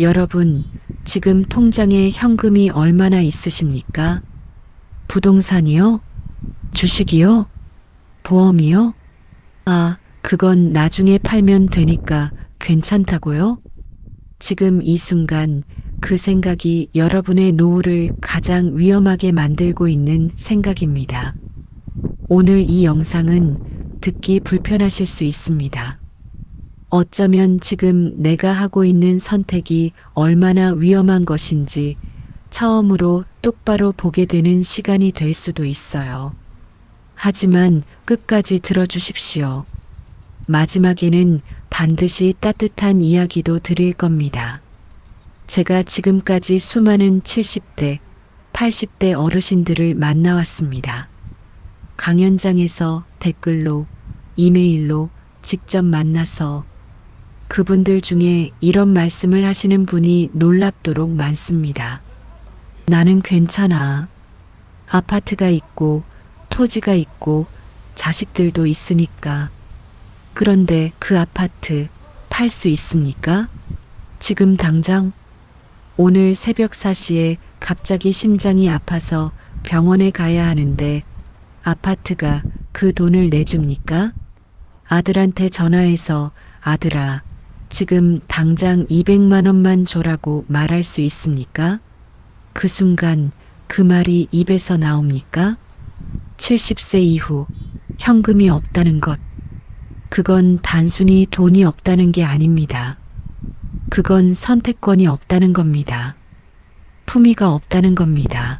여러분, 지금 통장에 현금이 얼마나 있으십니까? 부동산이요? 주식이요? 보험이요? 아, 그건 나중에 팔면 되니까 괜찮다고요? 지금 이 순간 그 생각이 여러분의 노후를 가장 위험하게 만들고 있는 생각입니다. 오늘 이 영상은 듣기 불편하실 수 있습니다. 어쩌면 지금 내가 하고 있는 선택이 얼마나 위험한 것인지 처음으로 똑바로 보게 되는 시간이 될 수도 있어요. 하지만 끝까지 들어주십시오. 마지막에는 반드시 따뜻한 이야기도 드릴 겁니다. 제가 지금까지 수많은 70대, 80대 어르신들을 만나왔습니다. 강연장에서 댓글로, 이메일로 직접 만나서 그분들 중에 이런 말씀을 하시는 분이 놀랍도록 많습니다. 나는 괜찮아. 아파트가 있고 토지가 있고 자식들도 있으니까. 그런데 그 아파트 팔 수 있습니까? 지금 당장? 오늘 새벽 4시에 갑자기 심장이 아파서 병원에 가야 하는데 아파트가 그 돈을 내줍니까? 아들한테 전화해서 아들아, 지금 당장 200만 원만 줘라고 말할 수 있습니까? 그 순간 그 말이 입에서 나옵니까? 70세 이후 현금이 없다는 것. 그건 단순히 돈이 없다는 게 아닙니다. 그건 선택권이 없다는 겁니다. 품위가 없다는 겁니다.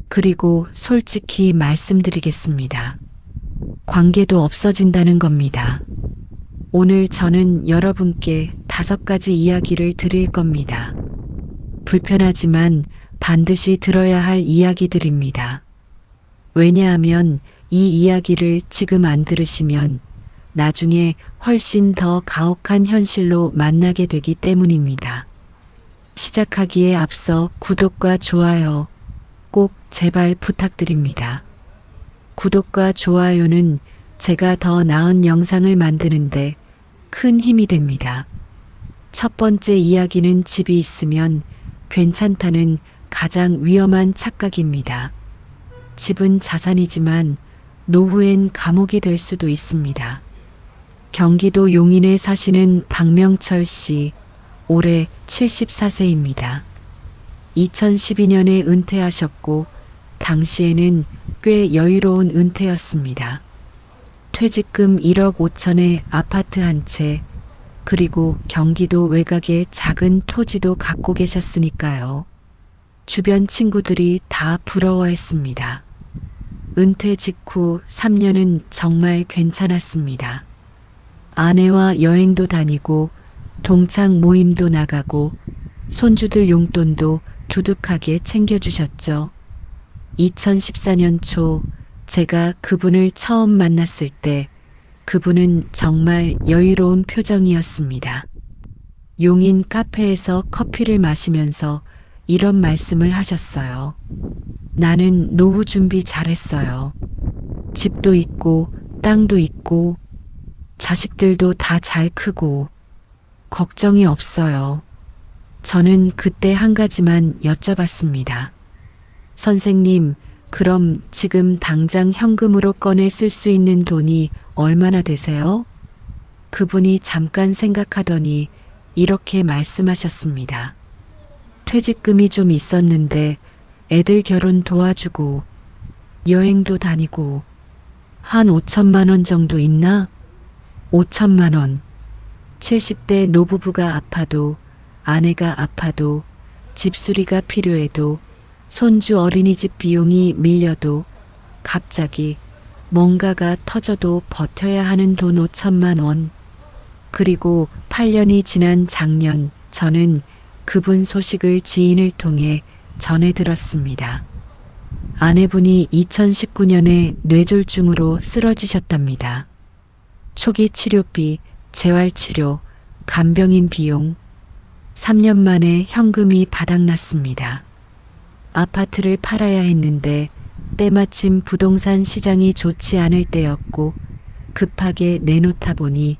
그리고 솔직히 말씀드리겠습니다. 관계도 없어진다는 겁니다. 오늘 저는 여러분께 5가지 이야기를 드릴 겁니다. 불편하지만 반드시 들어야 할 이야기들입니다. 왜냐하면 이 이야기를 지금 안 들으시면 나중에 훨씬 더 가혹한 현실로 만나게 되기 때문입니다. 시작하기에 앞서 구독과 좋아요 꼭 제발 부탁드립니다. 구독과 좋아요는 제가 더 나은 영상을 만드는데 큰 힘이 됩니다. 첫 번째 이야기는 집이 있으면 괜찮다는 가장 위험한 착각입니다. 집은 자산이지만 노후엔 감옥이 될 수도 있습니다. 경기도 용인에 사시는 박명철 씨, 올해 74세입니다. 2012년에 은퇴하셨고 당시에는 꽤 여유로운 은퇴였습니다. 퇴직금 1억 5천에 아파트 한 채, 그리고 경기도 외곽에 작은 토지도 갖고 계셨으니까요. 주변 친구들이 다 부러워했습니다. 은퇴 직후 3년은 정말 괜찮았습니다. 아내와 여행도 다니고 동창 모임도 나가고 손주들 용돈도 두둑하게 챙겨주셨죠. 2014년 초 제가 그분을 처음 만났을 때 그분은 정말 여유로운 표정이었습니다. 용인 카페에서 커피를 마시면서 이런 말씀을 하셨어요. 나는 노후 준비 잘했어요. 집도 있고 땅도 있고 자식들도 다 잘 크고 걱정이 없어요. 저는 그때 한 가지만 여쭤봤습니다. 선생님, 그럼 지금 당장 현금으로 꺼내 쓸 수 있는 돈이 얼마나 되세요? 그분이 잠깐 생각하더니 이렇게 말씀하셨습니다. 퇴직금이 좀 있었는데 애들 결혼 도와주고 여행도 다니고 한 5천만 원 정도 있나? 5천만 원. 70대 노부부가 아파도 아내가 아파도 집수리가 필요해도 손주 어린이집 비용이 밀려도 갑자기 뭔가가 터져도 버텨야 하는 돈 5천만 원. 그리고 8년이 지난 작년 저는 그분 소식을 지인을 통해 전해 들었습니다. 아내분이 2019년에 뇌졸중으로 쓰러지셨답니다. 초기 치료비, 재활치료, 간병인 비용, 3년 만에 현금이 바닥났습니다. 아파트를 팔아야 했는데 때마침 부동산 시장이 좋지 않을 때였고 급하게 내놓다 보니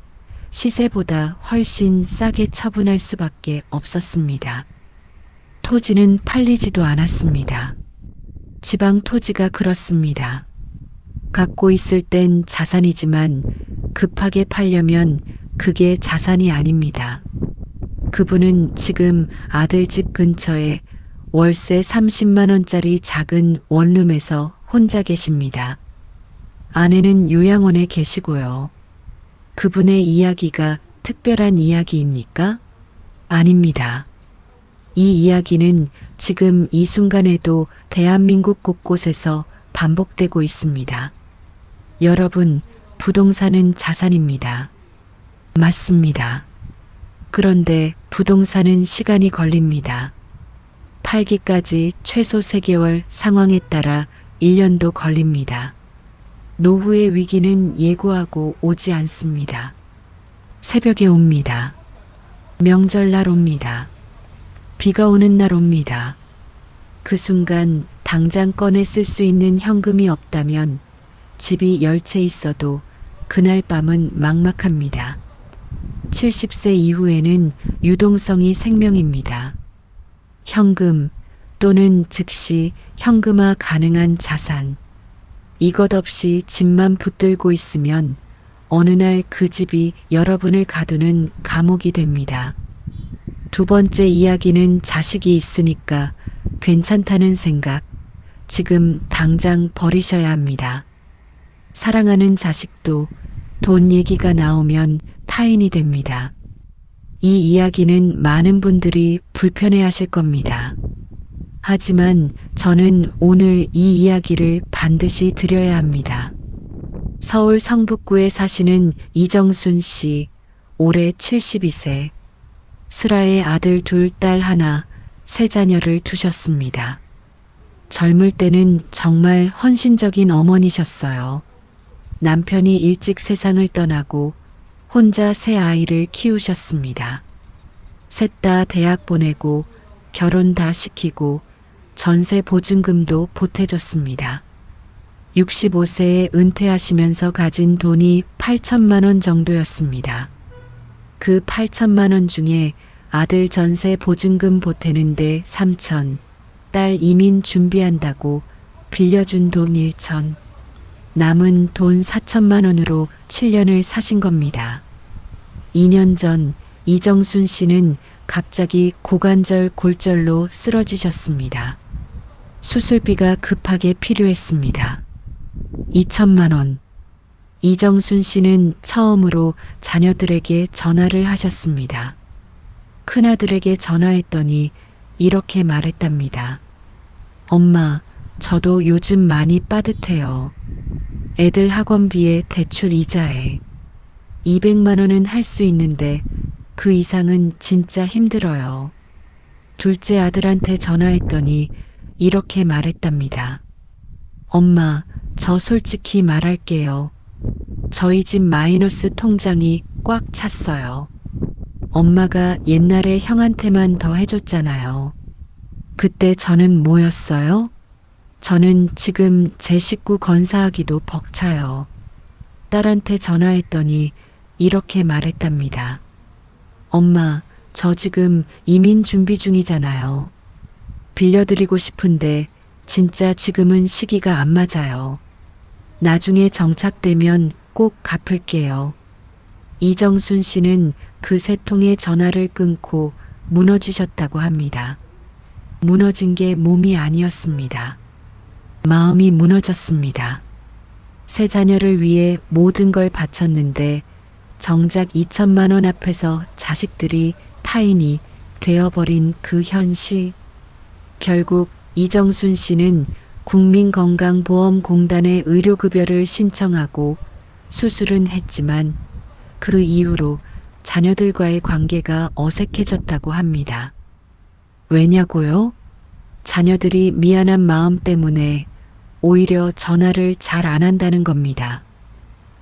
시세보다 훨씬 싸게 처분할 수밖에 없었습니다. 토지는 팔리지도 않았습니다. 지방 토지가 그렇습니다. 갖고 있을 땐 자산이지만 급하게 팔려면 그게 자산이 아닙니다. 그분은 지금 아들 집 근처에 월세 30만 원짜리 작은 원룸에서 혼자 계십니다. 아내는 요양원에 계시고요. 그분의 이야기가 특별한 이야기입니까? 아닙니다. 이 이야기는 지금 이 순간에도 대한민국 곳곳에서 반복되고 있습니다. 여러분, 부동산은 자산입니다. 맞습니다. 그런데 부동산은 시간이 걸립니다. 팔기까지 최소 3개월, 상황에 따라 1년도 걸립니다. 노후의 위기는 예고하고 오지 않습니다. 새벽에 옵니다. 명절날 옵니다. 비가 오는 날 옵니다. 그 순간 당장 꺼내 쓸 수 있는 현금이 없다면 집이 10채 있어도 그날 밤은 막막합니다. 70세 이후에는 유동성이 생명입니다. 현금 또는 즉시 현금화 가능한 자산. 이것 없이 집만 붙들고 있으면 어느 날 그 집이 여러분을 가두는 감옥이 됩니다. 두 번째 이야기는 자식이 있으니까 괜찮다는 생각. 지금 당장 버리셔야 합니다. 사랑하는 자식도 돈 얘기가 나오면 타인이 됩니다. 이 이야기는 많은 분들이 불편해 하실 겁니다. 하지만 저는 오늘 이 이야기를 반드시 드려야 합니다. 서울 성북구에 사시는 이정순 씨, 올해 72세, 슬아의 아들 2, 딸 1, 3자녀를 두셨습니다. 젊을 때는 정말 헌신적인 어머니셨어요. 남편이 일찍 세상을 떠나고 혼자 3아이를 키우셨습니다. 셋 다 대학 보내고 결혼 다 시키고 전세 보증금도 보태줬습니다. 65세에 은퇴하시면서 가진 돈이 8천만 원 정도였습니다. 그 8천만 원 중에 아들 전세 보증금 보태는데 3천, 딸 이민 준비한다고 빌려준 돈 1천, 남은 돈 4천만 원으로 7년을 사신 겁니다. 2년 전 이정순 씨는 갑자기 고관절 골절로 쓰러지셨습니다. 수술비가 급하게 필요했습니다. 2천만 원. 이정순 씨는 처음으로 자녀들에게 전화를 하셨습니다. 큰아들에게 전화했더니 이렇게 말했답니다. 엄마, 저도 요즘 많이 빠듯해요. 애들 학원비에 대출 이자에 200만 원은 할 수 있는데 그 이상은 진짜 힘들어요. 둘째 아들한테 전화했더니 이렇게 말했답니다. 엄마, 저 솔직히 말할게요. 저희 집 마이너스 통장이 꽉 찼어요. 엄마가 옛날에 형한테만 더 해줬잖아요. 그때 저는 뭐였어요? 저는 지금 제 식구 건사하기도 벅차요. 딸한테 전화했더니 이렇게 말했답니다. 엄마, 저 지금 이민 준비 중이잖아요. 빌려드리고 싶은데 진짜 지금은 시기가 안 맞아요. 나중에 정착되면 꼭 갚을게요. 이정순 씨는 그 세 통의 전화를 끊고 무너지셨다고 합니다. 무너진 게 몸이 아니었습니다. 마음이 무너졌습니다. 세 자녀를 위해 모든 걸 바쳤는데 정작 2천만 원 앞에서 자식들이 타인이 되어버린 그 현실. 결국 이정순 씨는 국민건강보험공단에 의료급여를 신청하고 수술은 했지만 그 이후로 자녀들과의 관계가 어색해졌다고 합니다. 왜냐고요? 자녀들이 미안한 마음 때문에 오히려 전화를 잘 안 한다는 겁니다.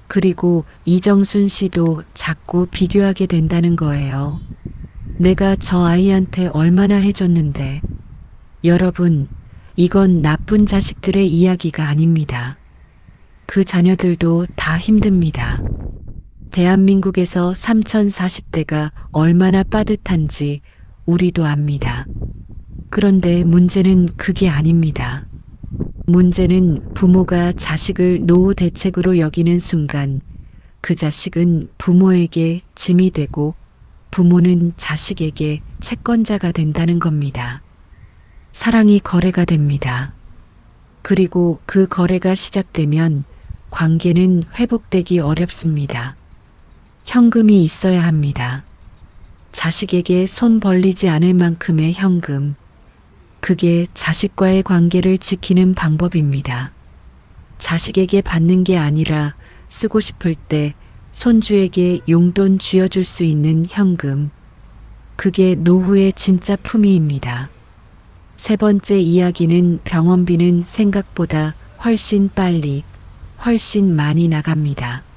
그리고 이정순 씨도 자꾸 비교하게 된다는 거예요. 내가 저 아이한테 얼마나 해줬는데. 여러분, 이건 나쁜 자식들의 이야기가 아닙니다. 그 자녀들도 다 힘듭니다. 대한민국에서 3040대가 얼마나 빠듯한지 우리도 압니다. 그런데 문제는 그게 아닙니다. 문제는 부모가 자식을 노후 대책으로 여기는 순간 그 자식은 부모에게 짐이 되고 부모는 자식에게 채권자가 된다는 겁니다. 사랑이 거래가 됩니다. 그리고 그 거래가 시작되면 관계는 회복되기 어렵습니다. 현금이 있어야 합니다. 자식에게 손 벌리지 않을 만큼의 현금. 그게 자식과의 관계를 지키는 방법입니다. 자식에게 받는 게 아니라 쓰고 싶을 때 손주에게 용돈 쥐어줄 수 있는 현금. 그게 노후의 진짜 품위입니다. 세 번째 이야기는 병원비는 생각보다 훨씬 빨리, 훨씬 많이 나갑니다.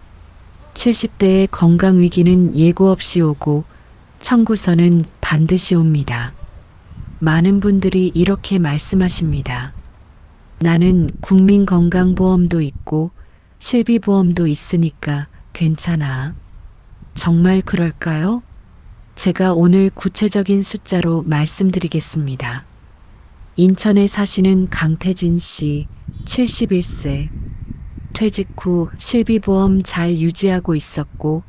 70대의 건강위기는 예고 없이 오고 청구서는 반드시 옵니다. 많은 분들이 이렇게 말씀하십니다. 나는 국민건강보험도 있고 실비보험도 있으니까 괜찮아. 정말 그럴까요? 제가 오늘 구체적인 숫자로 말씀드리겠습니다. 인천에 사시는 강태진 씨, 71세. 퇴직 후 실비보험 잘 유지하고 있었고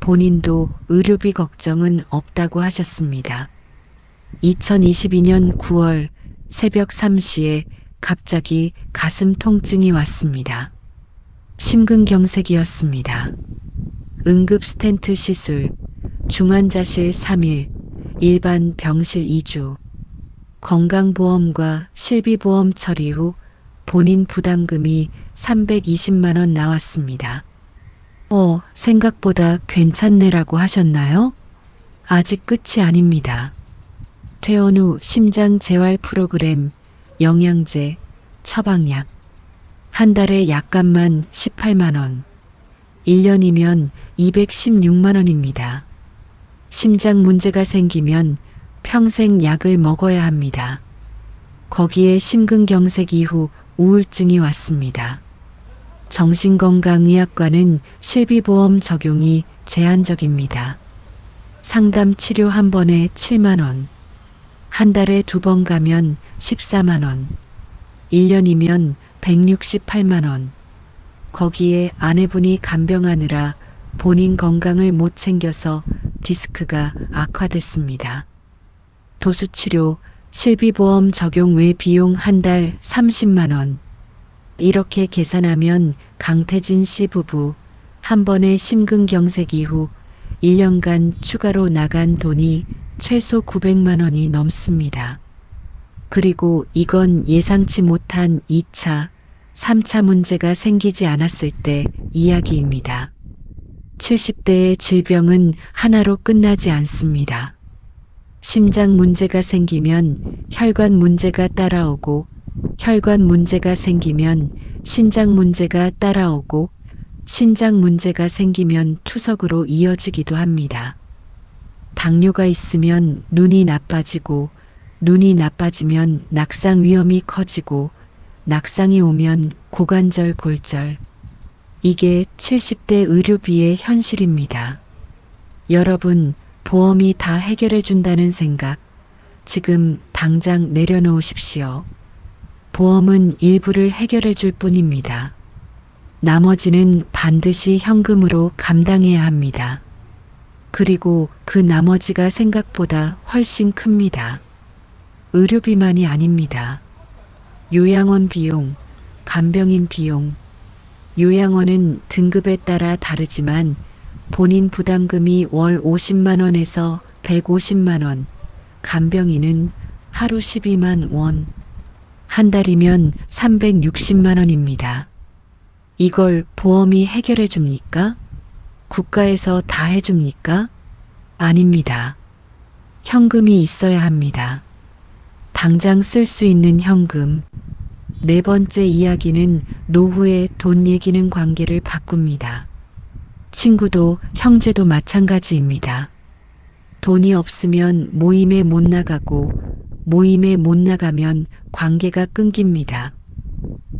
본인도 의료비 걱정은 없다고 하셨습니다. 2022년 9월 새벽 3시에 갑자기 가슴 통증이 왔습니다. 심근경색이었습니다. 응급 스텐트 시술, 중환자실 3일, 일반 병실 2주. 건강보험과 실비보험 처리 후 본인 부담금이 320만 원 나왔습니다. 생각보다 괜찮네라고 하셨나요? 아직 끝이 아닙니다. 퇴원 후 심장 재활 프로그램, 영양제, 처방약. 한 달에 약값만 18만 원. 1년이면 216만 원입니다. 심장 문제가 생기면 평생 약을 먹어야 합니다. 거기에 심근경색 이후 우울증이 왔습니다. 정신건강의학과는 실비보험 적용이 제한적입니다. 상담 치료 한 번에 7만 원. 한 달에 2번 가면 14만 원. 1년이면 168만 원. 거기에 아내분이 간병하느라 본인 건강을 못 챙겨서 디스크가 악화됐습니다. 도수치료, 실비보험 적용 외 비용 한 달 30만 원. 이렇게 계산하면 강태진 씨 부부 한 번의 심근경색 이후 1년간 추가로 나간 돈이 최소 900만 원이 넘습니다. 그리고 이건 예상치 못한 2차, 3차 문제가 생기지 않았을 때 이야기입니다. 70대의 질병은 하나로 끝나지 않습니다. 심장 문제가 생기면 혈관 문제가 따라오고 혈관 문제가 생기면 신장 문제가 따라오고 신장 문제가 생기면 투석으로 이어지기도 합니다. 당뇨가 있으면 눈이 나빠지고 눈이 나빠지면 낙상 위험이 커지고 낙상이 오면 고관절 골절. 이게 70대 의료비의 현실입니다. 여러분, 보험이 다 해결해 준다는 생각 지금 당장 내려놓으십시오. 보험은 일부를 해결해 줄 뿐입니다. 나머지는 반드시 현금으로 감당해야 합니다. 그리고 그 나머지가 생각보다 훨씬 큽니다. 의료비만이 아닙니다. 요양원 비용, 간병인 비용. 요양원은 등급에 따라 다르지만 본인 부담금이 월 50만 원에서 150만 원, 간병인은 하루 12만 원, 한 달이면 360만 원입니다. 이걸 보험이 해결해 줍니까? 국가에서 다 해줍니까? 아닙니다. 현금이 있어야 합니다. 당장 쓸 수 있는 현금. 네 번째 이야기는 노후의 돈 얘기는 관계를 바꿉니다. 친구도 형제도 마찬가지입니다. 돈이 없으면 모임에 못 나가고 모임에 못 나가면 관계가 끊깁니다.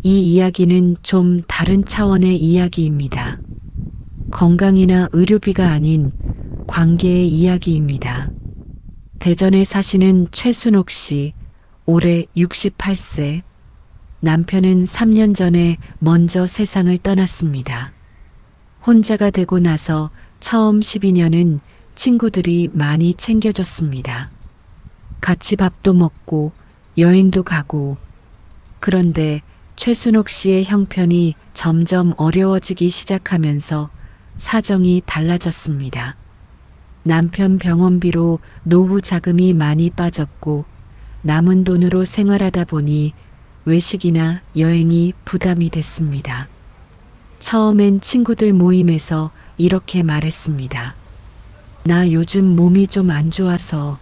이 이야기는 좀 다른 차원의 이야기입니다. 건강이나 의료비가 아닌 관계의 이야기입니다. 대전에 사시는 최순옥 씨, 올해 68세. 남편은 3년 전에 먼저 세상을 떠났습니다. 혼자가 되고 나서 처음 12년은 친구들이 많이 챙겨줬습니다. 같이 밥도 먹고 여행도 가고. 그런데 최순옥 씨의 형편이 점점 어려워지기 시작하면서 사정이 달라졌습니다. 남편 병원비로 노후 자금이 많이 빠졌고 남은 돈으로 생활하다 보니 외식이나 여행이 부담이 됐습니다. 처음엔 친구들 모임에서 이렇게 말했습니다. 나 요즘 몸이 좀 안 좋아서.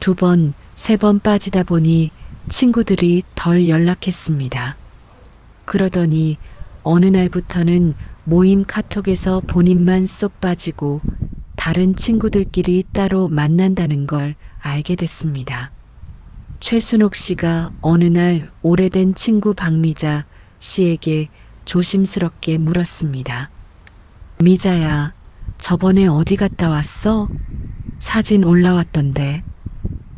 2번, 3번 빠지다 보니 친구들이 덜 연락했습니다. 그러더니 어느 날부터는 모임 카톡에서 본인만 쏙 빠지고 다른 친구들끼리 따로 만난다는 걸 알게 됐습니다. 최순옥 씨가 어느 날 오래된 친구 박미자 씨에게 조심스럽게 물었습니다. 미자야, 저번에 어디 갔다 왔어? 사진 올라왔던데.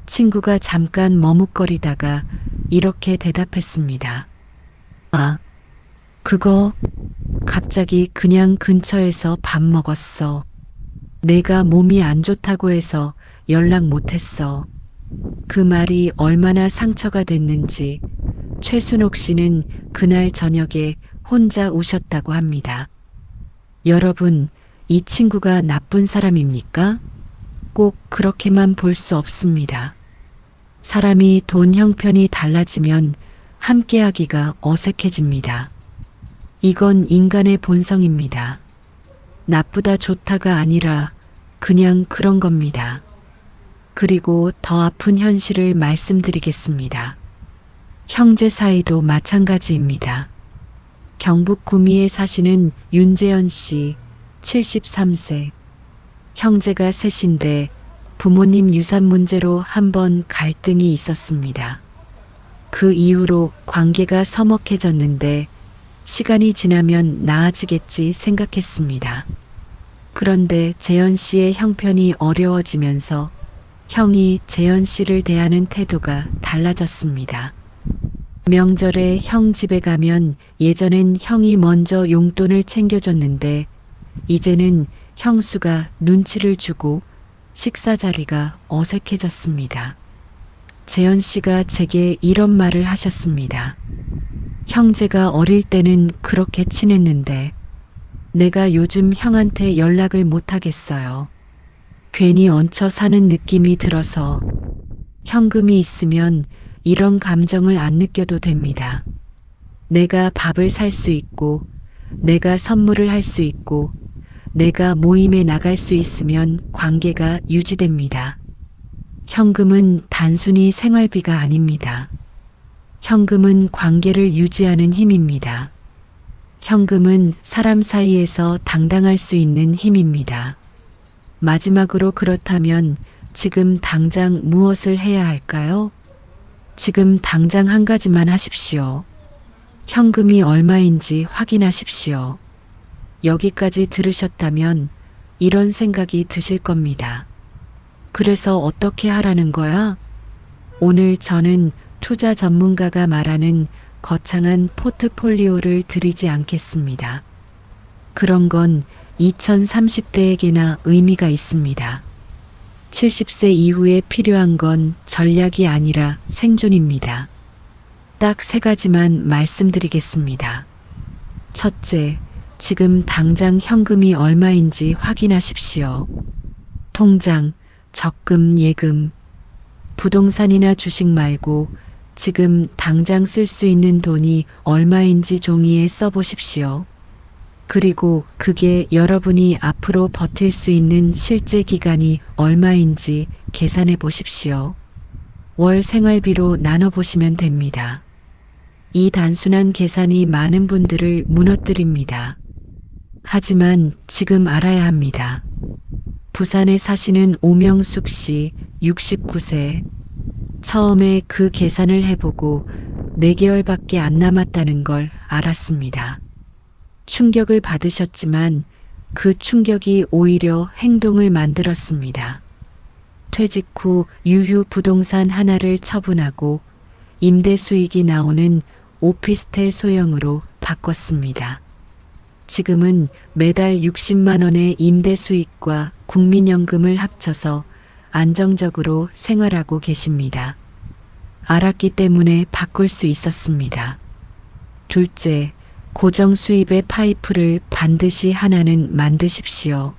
친구가 잠깐 머뭇거리다가 이렇게 대답했습니다. 아, 그거 갑자기 그냥 근처에서 밥 먹었어. 내가 몸이 안 좋다고 해서 연락 못했어. 그 말이 얼마나 상처가 됐는지 최순옥 씨는 그날 저녁에 혼자 우셨다고 합니다. 여러분, 이 친구가 나쁜 사람입니까? 꼭 그렇게만 볼 수 없습니다. 사람이 돈 형편이 달라지면 함께하기가 어색해집니다. 이건 인간의 본성입니다. 나쁘다 좋다가 아니라 그냥 그런 겁니다. 그리고 더 아픈 현실을 말씀드리겠습니다. 형제 사이도 마찬가지입니다. 경북 구미에 사시는 윤재현 씨, 73세. 형제가 셋인데 부모님 유산 문제로 한번 갈등이 있었습니다. 그 이후로 관계가 서먹해졌는데 시간이 지나면 나아지겠지 생각했습니다. 그런데 재현 씨의 형편이 어려워지면서 형이 재현 씨를 대하는 태도가 달라졌습니다. 명절에 형 집에 가면 예전엔 형이 먼저 용돈을 챙겨줬는데 이제는 형수가 눈치를 주고 식사 자리가 어색해졌습니다. 재현 씨가 제게 이런 말을 하셨습니다. 형제가 어릴 때는 그렇게 친했는데 내가 요즘 형한테 연락을 못 하겠어요. 괜히 얹혀 사는 느낌이 들어서. 현금이 있으면 이런 감정을 안 느껴도 됩니다. 내가 밥을 살 수 있고, 내가 선물을 할 수 있고, 내가 모임에 나갈 수 있으면 관계가 유지됩니다. 현금은 단순히 생활비가 아닙니다. 현금은 관계를 유지하는 힘입니다. 현금은 사람 사이에서 당당할 수 있는 힘입니다. 마지막으로 그렇다면 지금 당장 무엇을 해야 할까요? 지금 당장 한 가지만 하십시오. 현금이 얼마인지 확인하십시오. 여기까지 들으셨다면 이런 생각이 드실 겁니다. 그래서 어떻게 하라는 거야? 오늘 저는 투자 전문가가 말하는 거창한 포트폴리오를 드리지 않겠습니다. 그런 건 2030대에게나 의미가 있습니다. 70세 이후에 필요한 건 전략이 아니라 생존입니다. 딱 3가지만 말씀드리겠습니다. 첫째, 지금 당장 현금이 얼마인지 확인하십시오. 통장, 적금, 예금, 부동산이나 주식 말고 지금 당장 쓸 수 있는 돈이 얼마인지 종이에 써보십시오. 그리고 그게 여러분이 앞으로 버틸 수 있는 실제 기간이 얼마인지 계산해 보십시오. 월 생활비로 나눠보시면 됩니다. 이 단순한 계산이 많은 분들을 무너뜨립니다. 하지만 지금 알아야 합니다. 부산에 사시는 오명숙 씨, 69세. 처음에 그 계산을 해보고 4개월밖에 안 남았다는 걸 알았습니다. 충격을 받으셨지만 그 충격이 오히려 행동을 만들었습니다. 퇴직 후 유휴 부동산 하나를 처분하고 임대 수익이 나오는 오피스텔 소형으로 바꿨습니다. 지금은 매달 60만 원의 임대 수익과 국민연금을 합쳐서 안정적으로 생활하고 계십니다. 알았기 때문에 바꿀 수 있었습니다. 둘째, 고정 수입의 파이프를 반드시 하나는 만드십시오.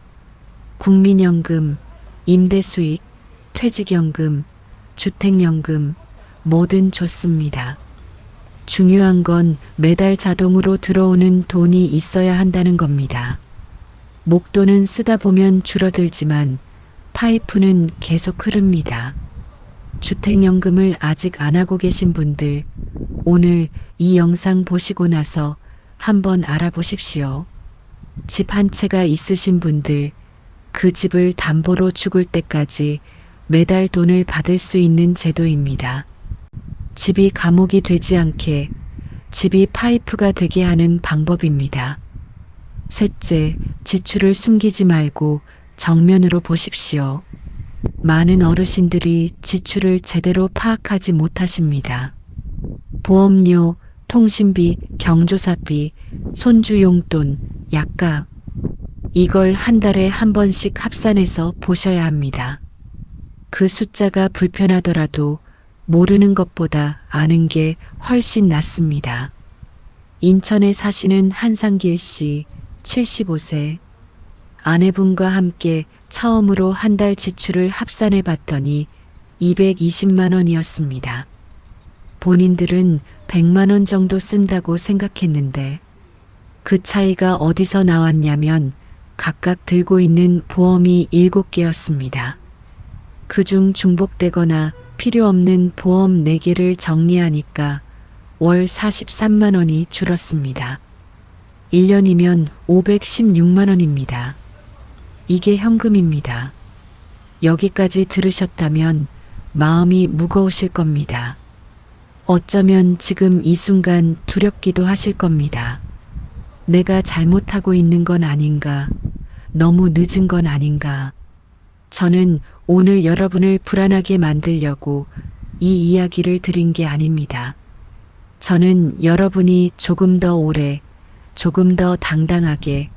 국민연금, 임대 수익, 퇴직연금, 주택연금, 뭐든 좋습니다. 중요한 건 매달 자동으로 들어오는 돈이 있어야 한다는 겁니다. 목돈은 쓰다 보면 줄어들지만 파이프는 계속 흐릅니다. 주택연금을 아직 안 하고 계신 분들, 오늘 이 영상 보시고 나서 한번 알아보십시오. 집 한 채가 있으신 분들, 그 집을 담보로 죽을 때까지 매달 돈을 받을 수 있는 제도입니다. 집이 감옥이 되지 않게, 집이 파이프가 되게 하는 방법입니다. 셋째, 지출을 숨기지 말고 정면으로 보십시오. 많은 어르신들이 지출을 제대로 파악하지 못하십니다. 보험료, 통신비, 경조사비, 손주 용돈, 약값. 이걸 한 달에 한 번씩 합산해서 보셔야 합니다. 그 숫자가 불편하더라도 모르는 것보다 아는 게 훨씬 낫습니다. 인천에 사시는 한상길 씨, 75세. 아내분과 함께 처음으로 한 달 지출을 합산해 봤더니 220만 원이었습니다. 본인들은 100만 원 정도 쓴다고 생각했는데 그 차이가 어디서 나왔냐면 각각 들고 있는 보험이 7개였습니다. 그중 중복되거나 필요 없는 보험 4개를 정리하니까 월 43만 원이 줄었습니다. 1년이면 516만 원입니다. 이게 현금입니다. 여기까지 들으셨다면 마음이 무거우실 겁니다. 어쩌면 지금 이 순간 두렵기도 하실 겁니다. 내가 잘못하고 있는 건 아닌가? 너무 늦은 건 아닌가? 저는 오늘 여러분을 불안하게 만들려고 이 이야기를 드린 게 아닙니다. 저는 여러분이 조금 더 오래, 조금 더 당당하게,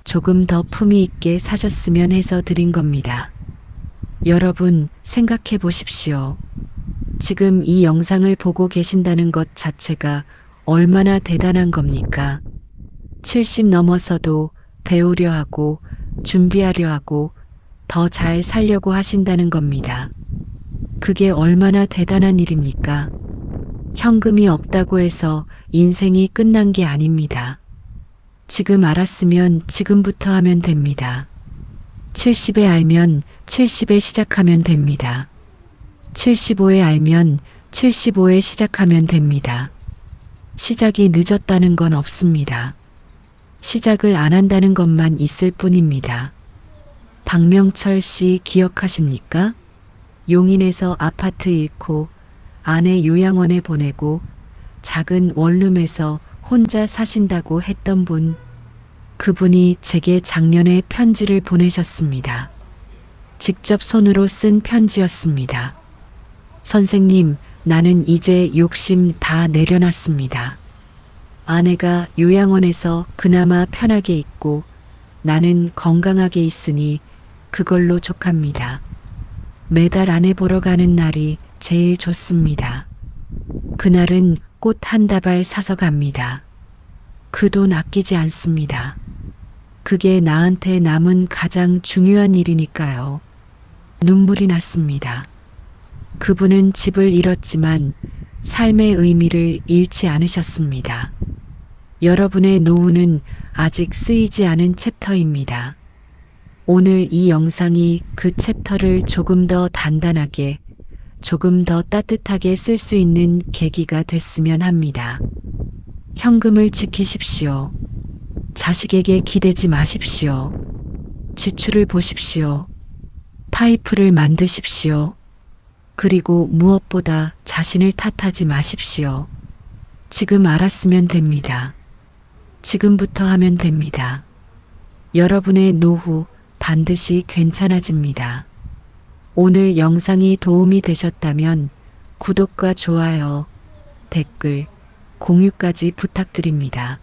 조금 더 품위 있게 사셨으면 해서 드린 겁니다. 여러분 생각해 보십시오. 지금 이 영상을 보고 계신다는 것 자체가 얼마나 대단한 겁니까? 70 넘어서도 배우려 하고 준비하려 하고 더 잘 살려고 하신다는 겁니다. 그게 얼마나 대단한 일입니까? 현금이 없다고 해서 인생이 끝난 게 아닙니다. 지금 알았으면 지금부터 하면 됩니다. 70에 알면 70에 시작하면 됩니다. 75에 알면 75에 시작하면 됩니다. 시작이 늦었다는 건 없습니다. 시작을 안 한다는 것만 있을 뿐입니다. 박명철 씨 기억하십니까? 용인에서 아파트 잃고 아내 요양원에 보내고 작은 원룸에서 혼자 사신다고 했던 분. 그분이 제게 작년에 편지를 보내셨습니다. 직접 손으로 쓴 편지였습니다. 선생님, 나는 이제 욕심 다 내려놨습니다. 아내가 요양원에서 그나마 편하게 있고 나는 건강하게 있으니 그걸로 족합니다. 매달 아내 보러 가는 날이 제일 좋습니다. 그날은 꽃 한 다발 사서 갑니다. 그 돈 아끼지 않습니다. 그게 나한테 남은 가장 중요한 일이니까요. 눈물이 났습니다. 그분은 집을 잃었지만 삶의 의미를 잃지 않으셨습니다. 여러분의 노후는 아직 쓰이지 않은 챕터입니다. 오늘 이 영상이 그 챕터를 조금 더 단단하게, 조금 더 따뜻하게 쓸 수 있는 계기가 됐으면 합니다. 현금을 지키십시오. 자식에게 기대지 마십시오. 지출을 보십시오. 파이프를 만드십시오. 그리고 무엇보다 자신을 탓하지 마십시오. 지금 알았으면 됩니다. 지금부터 하면 됩니다. 여러분의 노후 반드시 괜찮아집니다. 오늘 영상이 도움이 되셨다면 구독과 좋아요, 댓글, 공유까지 부탁드립니다.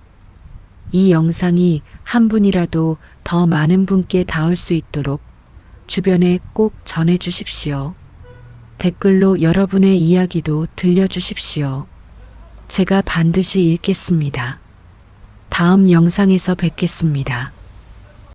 이 영상이 한 분이라도 더 많은 분께 닿을 수 있도록 주변에 꼭 전해 주십시오. 댓글로 여러분의 이야기도 들려주십시오. 제가 반드시 읽겠습니다. 다음 영상에서 뵙겠습니다.